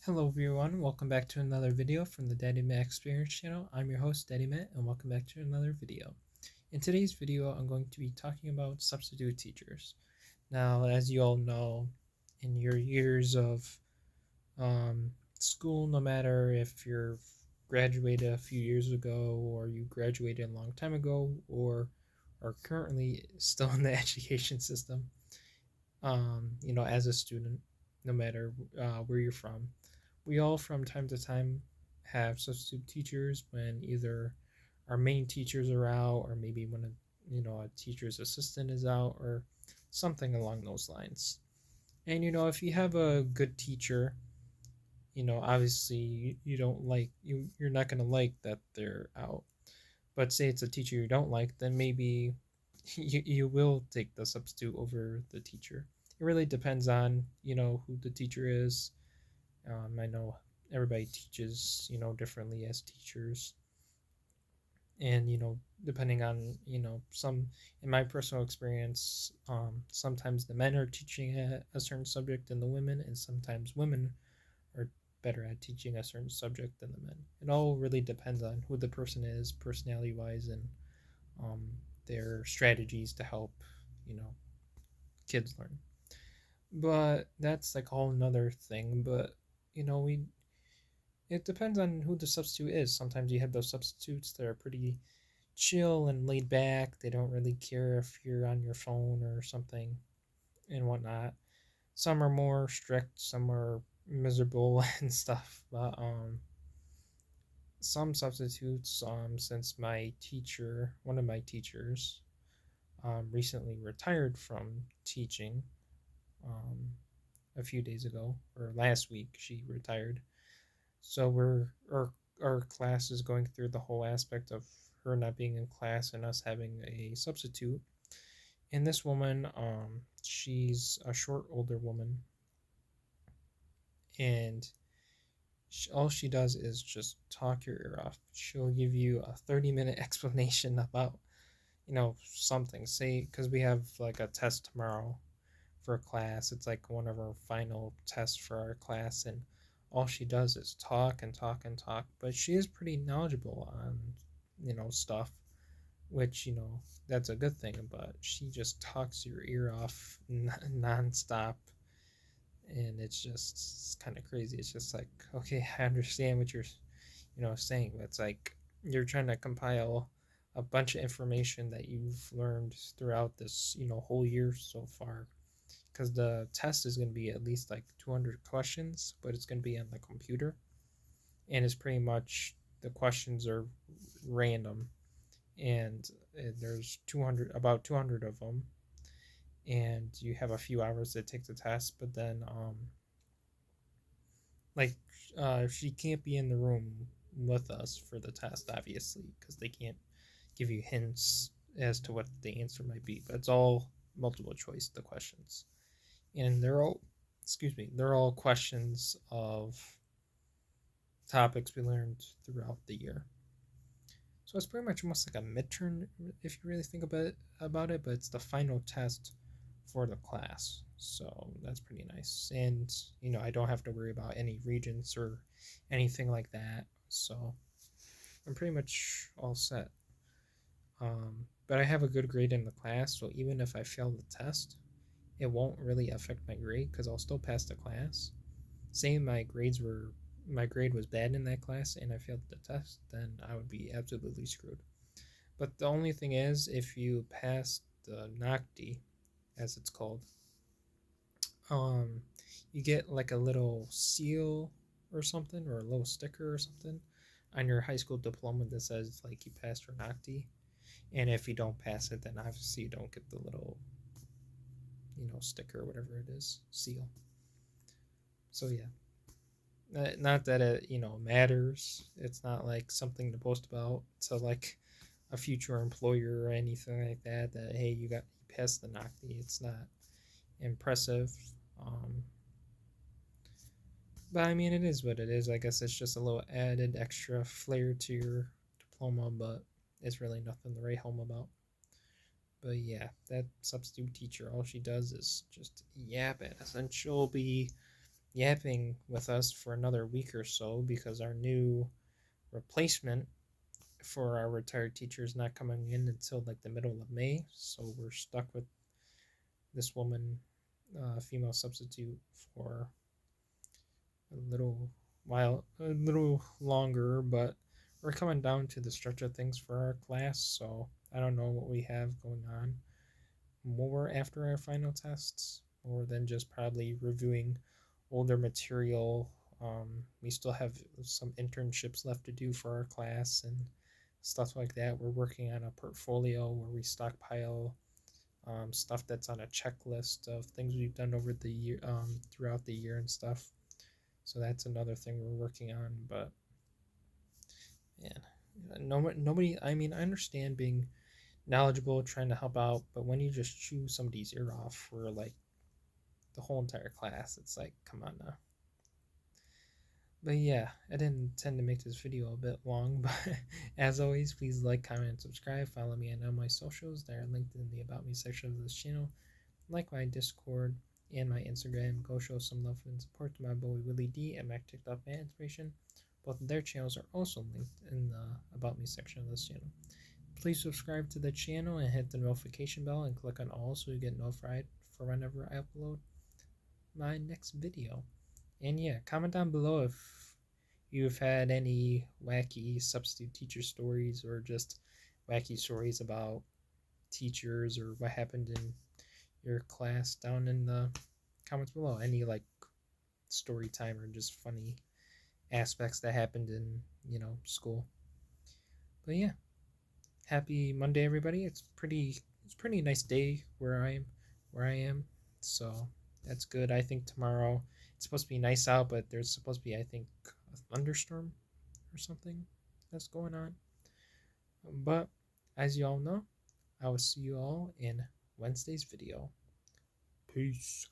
Hello everyone, welcome back to another video from the Daddy Matt Experience channel. I'm your host Daddy Matt and welcome back to another video. In today's video I'm going to be talking about substitute teachers. Now as you all know, in your years of school, no matter if you're graduated a few years ago or you graduated a long time ago or are currently still in the education system, as a student, no matter where you're from, we all from time to time have substitute teachers when either our main teachers are out or maybe when a teacher's assistant is out or something along those lines. And if you have a good teacher, obviously you don't like you're not going to like that they're out. But say it's a teacher you don't like, then maybe you will take the substitute over the teacher. It really depends on who the teacher is. I know everybody teaches differently as teachers, and depending on some, in my personal experience, sometimes the men are teaching a certain subject than the women, and sometimes women are better at teaching a certain subject than the men. It all really depends on who the person is, personality wise, and um, their strategies to help you know kids learn. But that's like a whole another thing. But we it depends on who the substitute is. Sometimes you have those substitutes that are pretty chill and laid back. They don't really care if you're on your phone or something and whatnot. Some are more strict, some are miserable and stuff. But some substitutes, since one of my teachers, recently retired from teaching, um, a few days ago or last week, she retired. So our class is going through the whole aspect of her not being in class and us having a substitute. And this woman, she's a short older woman, and all she does is just talk your ear off. She'll give you a 30-minute explanation about something. Say, because we have like a test tomorrow for a class. It's like one of our final tests for our class, and all she does is talk and talk and talk. But she is pretty knowledgeable on stuff, which that's a good thing. But she just talks your ear off nonstop, and it's kind of crazy. It's just like, okay, I understand what you're saying, but it's like you're trying to compile a bunch of information that you've learned throughout this whole year so far, because the test is going to be at least like 200 questions, but it's going to be on the computer, and it's pretty much the questions are random, and there's 200 of them, and you have a few hours to take the test. But then like she can't be in the room with us for the test, obviously, because they can't give you hints as to what the answer might be. But it's all multiple choice, the questions, and they're all questions of topics we learned throughout the year. So it's pretty much almost like a midterm if you really think about it, but it's the final test for the class. So that's pretty nice. And I don't have to worry about any regents or anything like that. So I'm pretty much all set. But I have a good grade in the class, so even if I fail the test, it won't really affect my grade because I'll still pass the class. Say my grade was bad in that class and I failed the test, then I would be absolutely screwed. But the only thing is, if you pass the NOCTI, as it's called, um, you get like a little seal or something, or a little sticker or something on your high school diploma that says like you passed your NOCTI. And if you don't pass it, then obviously you don't get the little sticker or whatever it is, seal. So yeah, not that it matters. It's not like something to boast about to like a future employer or anything like that. That hey, you passed the NOCTI. It's not impressive. Um, but I mean, it is what it is. I guess it's just a little added extra flair to your diploma, but it's really nothing to write home about. But yeah, that substitute teacher, all she does is just yap at us, and she'll be yapping with us for another week or so because our new replacement for our retired teacher is not coming in until like the middle of May. So we're stuck with this woman, female substitute, for a little a little longer, but we're coming down to the stretch of things for our class. So I don't know what we have going on more after our final tests, more than just probably reviewing older material. We still have some internships left to do for our class and stuff like that. We're working on a portfolio where we stockpile stuff that's on a checklist of things we've done over the year, throughout the year and stuff. So that's another thing we're working on. But man, nobody. I mean, I understand being knowledgeable, trying to help out, but when you just chew somebody's ear off for like the whole entire class, it's like, come on now. But yeah, I didn't intend to make this video a bit long, but as always, please like, comment, and subscribe. Follow me on all my socials that are linked in the About Me section of this channel, like my Discord and my Instagram. Go show some love and support to my boy Willie D and Mac TikTok Man Inspiration. Both of their channels are also linked in the About Me section of this channel. Please subscribe to the channel and hit the notification bell and click on all so you get notified for whenever I upload my next video. And yeah, comment down below if you've had any wacky substitute teacher stories or just wacky stories about teachers or what happened in your class down in the comments below. Any like story time or just funny aspects that happened in, school. But yeah, happy Monday everybody. It's pretty nice day where I am. So that's good. I think tomorrow it's supposed to be nice out, but there's supposed to be, I think, a thunderstorm or something that's going on. But as you all know, I will see you all in Wednesday's video. Peace.